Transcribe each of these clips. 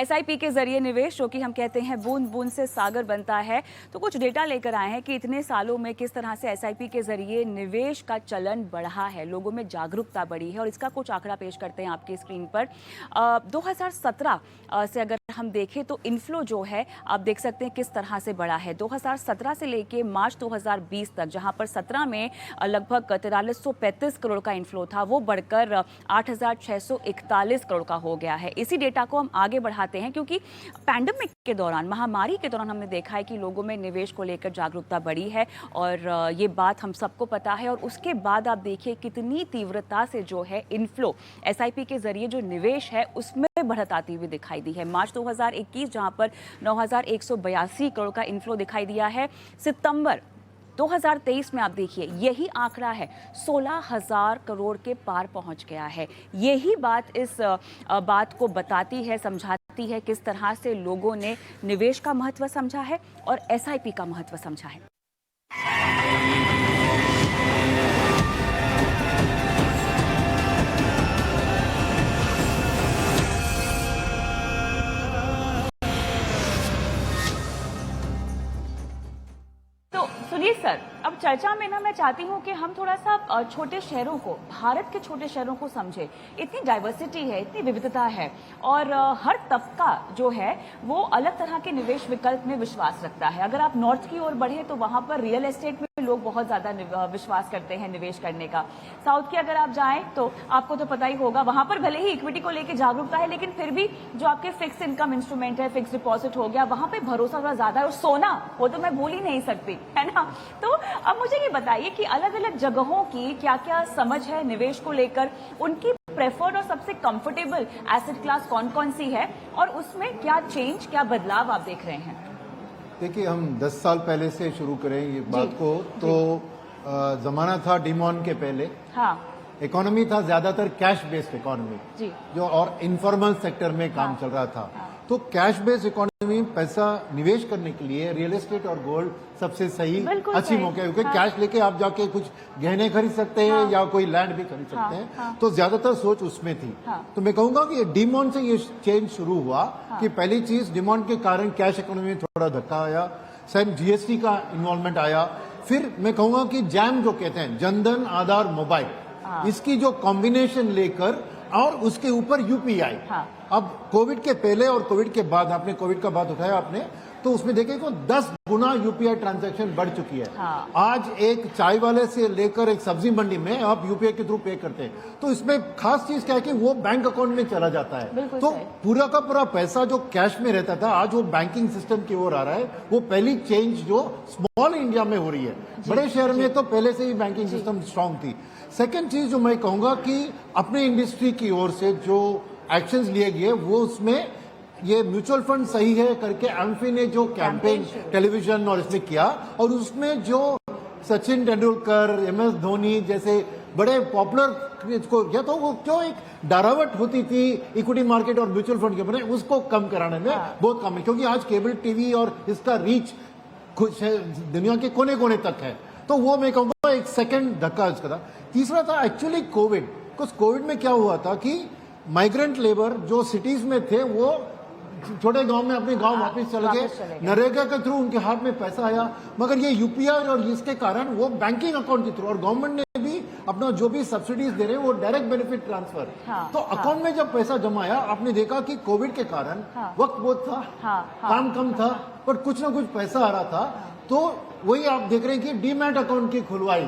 SIP के जरिए निवेश, जो कि हम कहते हैं बूंद बूंद से सागर बनता है, तो कुछ डेटा लेकर आए हैं कि इतने सालों में किस तरह से एसआईपी के जरिए निवेश का चलन बढ़ा है, लोगों में जागरूकता बढ़ी है। और इसका कुछ आंकड़ा पेश करते हैं आपकी स्क्रीन पर। 2017 से अगर हम देखें तो इनफ्लो जो है आप देख सकते हैं किस तरह से बढ़ा है। 2017 से लेके मार्च 2020 तक, जहां पर 17 में लगभग 4335 करोड़ का इनफ्लो था, वो बढ़कर 8641 करोड़ का हो गया है। इसी डेटा को हम आगे बढ़ाते हैं क्योंकि पैंडेमिक के दौरान, महामारी के दौरान हमने देखा है कि लोगों में निवेश को लेकर जागरूकता बढ़ी है और ये बात हम सबको पता है। और उसके बाद आप देखिए कितनी तीव्रता से जो है इनफ्लो एसआईपी के जरिए जो निवेश है उसमें बढ़त आती हुई दिखाई दी है। मार्च 2021 जहां पर 9182 करोड़ का इनफ्लो दिखाई दिया है, सितंबर 2023 में आप देखिए यही आंकड़ा है 16,000 करोड़ के पार पहुंच गया है। यही बात इस बात को बताती है, समझाती है किस तरह से लोगों ने निवेश का महत्व समझा है और एसआईपी का महत्व समझा है। सुनिए सर, अब चर्चा में ना मैं चाहती हूँ कि हम थोड़ा सा छोटे शहरों को, भारत के छोटे शहरों को समझे। इतनी डाइवर्सिटी है, इतनी विविधता है और हर तबका जो है वो अलग तरह के निवेश विकल्प में विश्वास रखता है। अगर आप नॉर्थ की ओर बढ़े तो वहां पर रियल एस्टेट में लोग बहुत ज्यादा विश्वास करते हैं निवेश करने का। साउथ की अगर आप जाएं तो आपको तो पता ही होगा, वहां पर भले ही इक्विटी को लेकर जागरूकता है, लेकिन फिर भी जो आपके फिक्स इनकम इंस्ट्रूमेंट है, फिक्स डिपॉजिट हो गया, वहां पे भरोसा थोड़ा ज्यादा है। और सोना वो तो मैं भूल ही नहीं सकती, है ना। तो अब मुझे ये बताइए कि अलग अलग जगहों की क्या क्या समझ है निवेश को लेकर, उनकी प्रेफर्ड और सबसे कंफर्टेबल एसेट क्लास कौन कौन सी है और उसमें क्या चेंज, क्या बदलाव आप देख रहे हैं? देखिए, हम 10 साल पहले से शुरू करें ये बात को, तो जमाना था डिमॉन के पहले। हाँ। इकोनॉमी था ज्यादातर कैश बेस्ड इकोनॉमी, जो और इनफॉर्मल सेक्टर में काम चल रहा था। तो कैश बेस्ड इकोनॉमी, पैसा निवेश करने के लिए रियल एस्टेट और गोल्ड सबसे सही अच्छी मौका है, क्योंकि कैश लेके आप जाके कुछ गहने खरीद सकते हैं या कोई लैंड भी खरीद सकते हैं। तो ज्यादातर सोच उसमें थी। तो मैं कहूंगा कि डिमॉन से ये चेंज शुरू हुआ कि पहली चीज, डिमॉन के कारण कैश इकोनॉमी में थोड़ा धक्का आया, सेम जीएसटी का इन्वॉल्वमेंट आया। फिर मैं कहूंगा कि जैम जो कहते हैं, जनधन आधार मोबाइल, इसकी जो कॉम्बिनेशन लेकर और उसके ऊपर यूपीआई। अब कोविड के पहले और कोविड के बाद, आपने कोविड का बात उठाया आपने, तो उसमें देखें तो 10 गुना यूपीआई ट्रांजैक्शन बढ़ चुकी है। आज एक चाय वाले से लेकर एक सब्जी मंडी में आप यूपीआई के थ्रू पे करते हैं। तो इसमें खास चीज क्या है कि वो बैंक अकाउंट में चला जाता है। तो पूरा का पूरा पैसा जो कैश में रहता था, आज वो बैंकिंग सिस्टम की ओर आ रहा है। वो पहली चेंज जो स्मॉल इंडिया में हो रही है। बड़े शहर में तो पहले से ही बैंकिंग सिस्टम स्ट्रांग थी। सेकेंड चीज जो मैं कहूंगा कि अपने इंडस्ट्री की ओर से जो एक्शंस लिए गए, वो उसमें ये म्यूचुअल फंड सही है करके एम्फी ने जो कैंपेन टेलीविजन और इसमें किया, और उसमें जो सचिन तेंदुलकर, एमएस धोनी जैसे बड़े पॉपुलर को, या तो वो जो एक डरावट होती थी इक्विटी मार्केट और म्यूचुअल फंड के ऊपर, उसको कम कराने में बहुत कम है। क्योंकि आज केबल टीवी और इसका रीच दुनिया के कोने कोने तक है। तो वो मैं कहूंगा एक सेकंड धक्का इसका था। तीसरा था एक्चुअली कोविड। कुछ कोविड में क्या हुआ था कि माइग्रेंट लेबर जो सिटीज में थे वो छोटे गांव में अपने गांव वापस चले गए। नरेगा के थ्रू उनके हाथ में पैसा आया, मगर ये यूपीआई और इसके कारण वो बैंकिंग अकाउंट के थ्रू, और गवर्नमेंट ने भी अपना जो भी सब्सिडीज दे रहे हैं वो डायरेक्ट बेनिफिट ट्रांसफर। तो अकाउंट में जब पैसा जमा आया, आपने देखा कि कोविड के कारण वक्त बहुत था, काम कम था, पर कुछ ना कुछ पैसा आ रहा था। तो वही आप देख रहे हैं कि डीमैट अकाउंट की खुलवाई।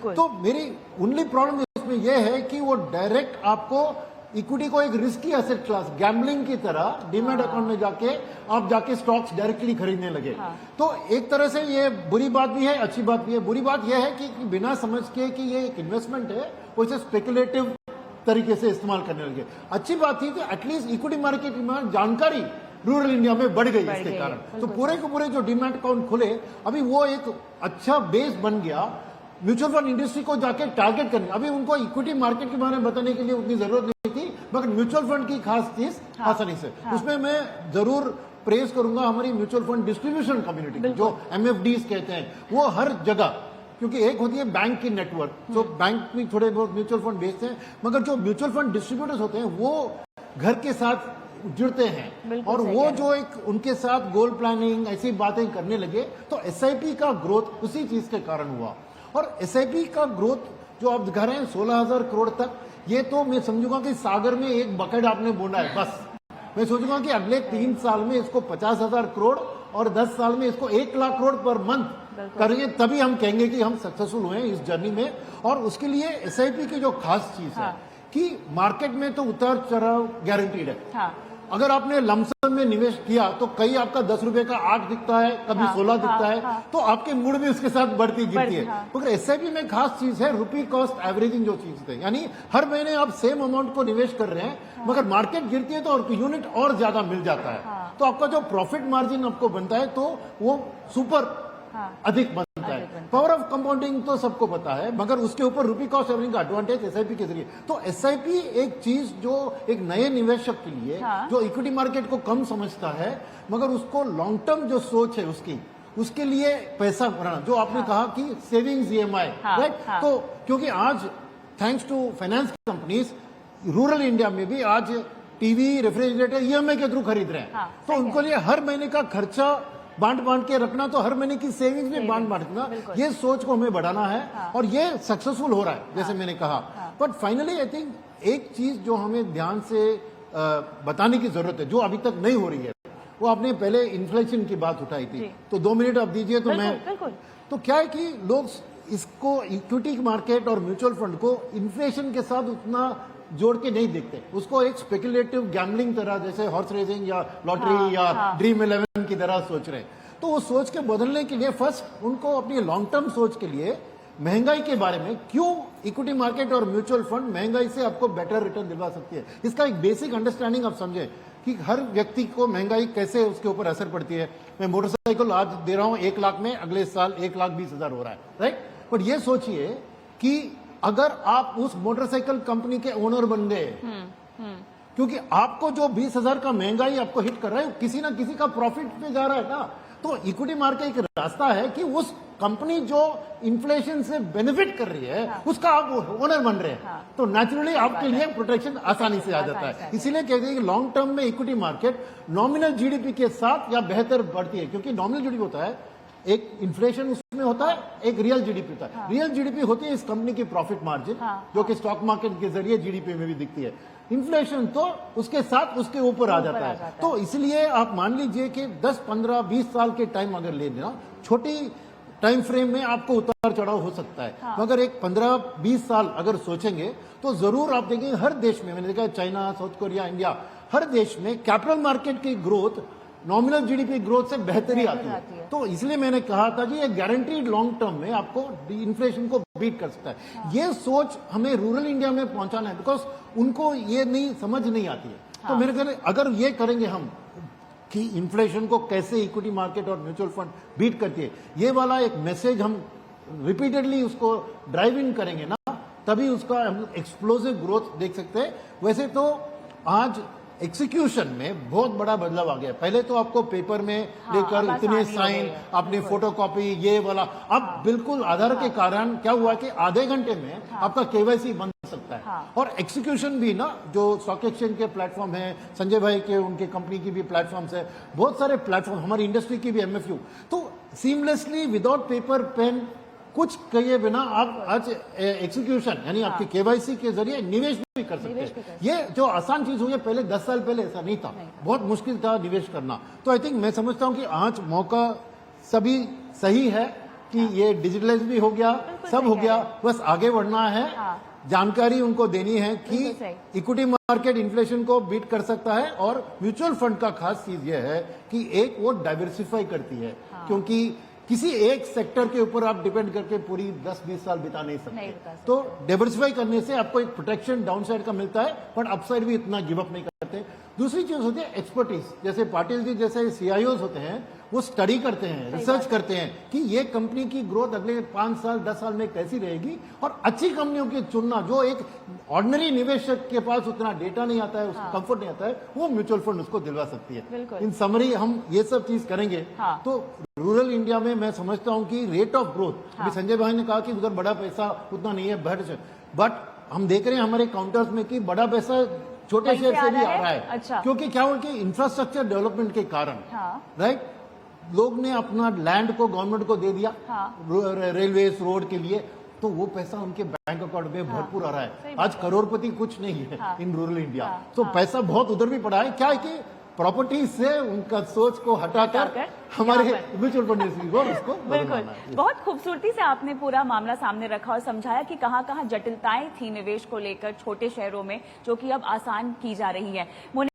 तो मेरी ओनली प्रॉब्लम इसमें यह है कि वो डायरेक्ट आपको इक्विटी को एक रिस्की एसेट क्लास, गैम्बलिंग की तरह डीमैट अकाउंट में जाके आप जाके स्टॉक्स डायरेक्टली खरीदने लगे। तो एक तरह से ये बुरी बात भी है, अच्छी बात भी है। बुरी बात यह है कि बिना समझ के कि ये एक इन्वेस्टमेंट है, वो इसे स्पेकुलेटिव तरीके से इस्तेमाल करने लगे। अच्छी बात थी कि एटलीस्ट इक्विटी मार्केट में जानकारी रूरल इंडिया में बढ़ गई इसके कारण। तो पूरे के पूरे जो डीमैट अकाउंट खुले, अभी वो एक अच्छा बेस बन गया म्यूचुअल फंड इंडस्ट्री को जाके टारगेट करने। अभी उनको इक्विटी मार्केट के बारे में बताने के लिए उतनी जरूरत नहीं थी, मगर म्यूचुअल फंड की खास चीज आसानी से। उसमें मैं जरूर प्रेज करूंगा हमारी म्यूचुअल फंड डिस्ट्रीब्यूशन कम्युनिटी, जो एमएफडीज कहते हैं, वो हर जगह, क्योंकि एक होती है बैंक की नेटवर्क, जो बैंक में थोड़े बहुत म्यूचुअल फंड बेचते हैं, मगर जो म्यूचुअल फंड डिस्ट्रीब्यूटर्स होते हैं वो घर के साथ जुड़ते हैं और वो जो एक उनके साथ गोल प्लानिंग ऐसी बातें करने लगे तो एसआईपी का ग्रोथ उसी चीज के कारण हुआ। और एसआईपी का ग्रोथ जो आप दिखा रहे हैं 16,000 करोड़ तक, ये तो मैं समझूंगा कि सागर में एक बकेट आपने बोना है बस। मैं सोचूंगा कि अगले 3 साल में इसको 50,000 करोड़ और 10 साल में इसको 1 लाख करोड़ पर मंथ करेंगे, तभी हम कहेंगे कि हम सक्सेसफुल हुए इस जर्नी में। और उसके लिए एसआईपी की जो खास चीज है कि मार्केट में तो उतार चढ़ाव गारंटीड है। अगर आपने लमसम में निवेश किया तो कहीं आपका 10 रुपए का 8 दिखता है, कभी 16 दिखता है, तो आपके मूड भी उसके साथ बढ़ती गिरती है। मगर एसआईपी में खास चीज है रुपी कॉस्ट एवरेजिंग जो चीज है, यानी हर महीने आप सेम अमाउंट को निवेश कर रहे हैं मगर मार्केट गिरती है तो और यूनिट और ज्यादा मिल जाता है। तो आपका जो प्रॉफिट मार्जिन आपको बनता है तो वो सुपर अधिक बनता है। पावर ऑफ कंपाउंडिंग तो सबको पता है, मगर उसके ऊपर रुपी कॉस्ट एवरेजिंग का एडवांटेज एसआईपी के जरिए। तो एसआईपी एक चीज जो एक नए निवेशक के लिए जो इक्विटी मार्केट को कम समझता है मगर उसको लॉन्ग टर्म जो सोच है उसके लिए पैसा बनाना, जो आपने कहा कि सेविंग्स ईएमआई, राइट। तो क्योंकि आज thanks to finance companies rural India में भी आज टीवी रेफ्रिजरेटर ईएमआई के थ्रू खरीद रहे हैं। तो उनको लिए हर महीने का खर्चा बांट के रखना, तो हर महीने की सेविंग्स में बांटना, ये सोच को हमें बढ़ाना है और ये सक्सेसफुल हो रहा है जैसे मैंने कहा। बट फाइनली आई थिंक एक चीज जो हमें ध्यान से बताने की जरूरत है जो अभी तक नहीं हो रही है, वो आपने पहले इन्फ्लेशन की बात उठाई थी, तो 2 मिनट अब दीजिए तो मैं तो क्या है कि लोग इसको इक्विटी मार्केट और म्यूचुअल फंड को इन्फ्लेशन के साथ उतना जोड़ के नहीं देखते, उसको एक स्पेकुलेटिव गैम्बलिंग तरह जैसे हॉर्स रेसिंग या लॉटरी या ड्रीम 11 की तरह सोच रहे हैं। तो वो सोच के बदलने के लिए फर्स्ट उनको अपनी लॉन्ग टर्म सोच के लिए महंगाई के बारे में, क्यों इक्विटी मार्केट और म्यूचुअल फंड महंगाई से आपको बेटर रिटर्न दिलवा सकती है, इसका एक बेसिक अंडरस्टैंडिंग आप समझे कि हर व्यक्ति को महंगाई कैसे उसके ऊपर असर पड़ती है। मैं मोटरसाइकिल आज दे रहा हूं 1 लाख में, अगले साल 1,20,000 हो रहा है, राइट। बट ये सोचिए कि अगर आप उस मोटरसाइकिल कंपनी के ओनर बन गए, क्योंकि आपको जो 20,000 का महंगाई आपको हिट कर रहा है किसी ना किसी का प्रॉफिट पे जा रहा है ना। तो इक्विटी मार्केट एक रास्ता है कि उस कंपनी जो इन्फ्लेशन से बेनिफिट कर रही है उसका आप ओनर बन रहे हैं, तो नेचुरली आपके लिए प्रोटेक्शन आसानी से आ जाता है। इसीलिए कहते हैं कि लॉन्ग टर्म में इक्विटी मार्केट नॉमिनल जीडीपी के साथ या बेहतर बढ़ती है, क्योंकि नॉमिनल जीडीपी होता है, एक इन्फ्लेशन उसमें होता है, एक रियल जीडीपी होता है। रियल जीडीपी होती है इस कंपनी की प्रॉफिट मार्जिन, जो कि स्टॉक मार्केट के जरिए जीडीपी में भी दिखती है। इन्फ्लेशन तो उसके साथ उसके ऊपर आ जाता है। तो इसलिए आप मान लीजिए कि 10, 15, 20 साल के टाइम अगर ले लेना, छोटी टाइम फ्रेम में आपको उतार चढ़ाव हो सकता है, मगर एक 15-20 साल अगर सोचेंगे तो जरूर आप देखेंगे हर देश में, मैंने देखा चाइना, साउथ कोरिया, इंडिया, हर देश में कैपिटल मार्केट की ग्रोथ नॉमिनल जीडीपी ग्रोथ से बेहतरी आती है। तो इसलिए मैंने कहा था कि ये गारंटीड लॉन्ग टर्म में आपको इन्फ्लेशन को बीट कर सकता है। ये सोच हमें रूरल इंडिया में पहुंचाना है, बिकॉज उनको ये नहीं समझ नहीं आती है। तो मेरे ख्याल अगर ये करेंगे हम कि इन्फ्लेशन को कैसे इक्विटी मार्केट और म्यूचुअल फंड बीट करती है, ये वाला एक मैसेज हम रिपीटेडली उसको ड्राइव इन करेंगे ना, तभी उसका हम एक्सप्लोसिव ग्रोथ देख सकते हैं। वैसे तो आज एग्जीक्यूशन में बहुत बड़ा बदलाव आ गया। पहले तो आपको पेपर में लेकर इतने साइन, अपनी फोटोकॉपी, ये वाला, अब बिल्कुल आधार के कारण क्या हुआ कि आधे घंटे में आपका केवाईसी बन सकता है। और एग्जीक्यूशन भी ना, जो स्टॉक एक्सचेंज के प्लेटफॉर्म है, संजय भाई के उनके कंपनी की भी प्लेटफॉर्म्स है, बहुत सारे प्लेटफॉर्म, हमारी इंडस्ट्री की भी एमएफयू, तो सीमलेसली विदाउट पेपर पेन कुछ कहिए बिना आप आज एग्जीक्यूशन यानी आपकी केवाईसी के जरिए निवेश भी कर सकते हैं। ये जो आसान चीज हुई है, पहले 10 साल पहले ऐसा नहीं था, बहुत मुश्किल था निवेश करना। तो आई थिंक मैं समझता हूं कि आज मौका सभी सही है कि ये डिजिटलाइज भी हो गया, सब हो गया, बस आगे बढ़ना है। जानकारी उनको देनी है कि इक्विटी मार्केट इन्फ्लेशन को बीट कर सकता है, और म्यूचुअल फंड का खास चीज यह है कि एक वो डाइवर्सिफाई करती है, क्योंकि किसी एक सेक्टर के ऊपर आप डिपेंड करके पूरी 10-20 साल बिता नहीं सकते। तो डाइवर्सिफाई करने से आपको एक प्रोटेक्शन डाउन साइड का मिलता है, बट अपसाइड भी इतना गिव अप नहीं करते। दूसरी चीज होती है एक्सपर्टीज, जैसे पाटिल जी जैसे सीआईओज होते हैं, वो स्टडी करते हैं, रिसर्च करते हैं कि ये कंपनी की ग्रोथ अगले 5 साल 10 साल में कैसी रहेगी, और अच्छी कंपनियों की चुनना, जो एक ऑर्डिनरी निवेशक के पास उतना डेटा नहीं आता है, उसको कंफर्ट नहीं आता है, वो म्यूचुअल फंड उसको दिलवा सकती है। इन समरी हम ये सब चीज करेंगे तो रूरल इंडिया में मैं समझता हूं कि रेट ऑफ ग्रोथ, अभी संजय भाई ने कहा कि उधर बड़ा पैसा उतना नहीं है, बट हम देख रहे हैं हमारे काउंटर्स में कि बड़ा पैसा छोटे शहर से भी आ रहा है। अच्छा। क्योंकि क्या हो कि इंफ्रास्ट्रक्चर डेवलपमेंट के कारण, हाँ। राइट, लोग ने अपना लैंड को गवर्नमेंट को दे दिया, हाँ। रेलवे रोड के लिए, तो वो पैसा उनके बैंक अकाउंट में भरपूर आ रहा है। आज करोड़पति कुछ नहीं है इन रूरल इंडिया, तो पैसा बहुत उधर भी पड़ा है। क्या है कि प्रॉपर्टी से उनका सोच को हटाकर हमारे म्यूचुअल फंड उसको बिल्कुल, बहुत खूबसूरती से आपने पूरा मामला सामने रखा और समझाया कि कहाँ कहाँ जटिलताएं थी निवेश को लेकर छोटे शहरों में, जो कि अब आसान की जा रही है।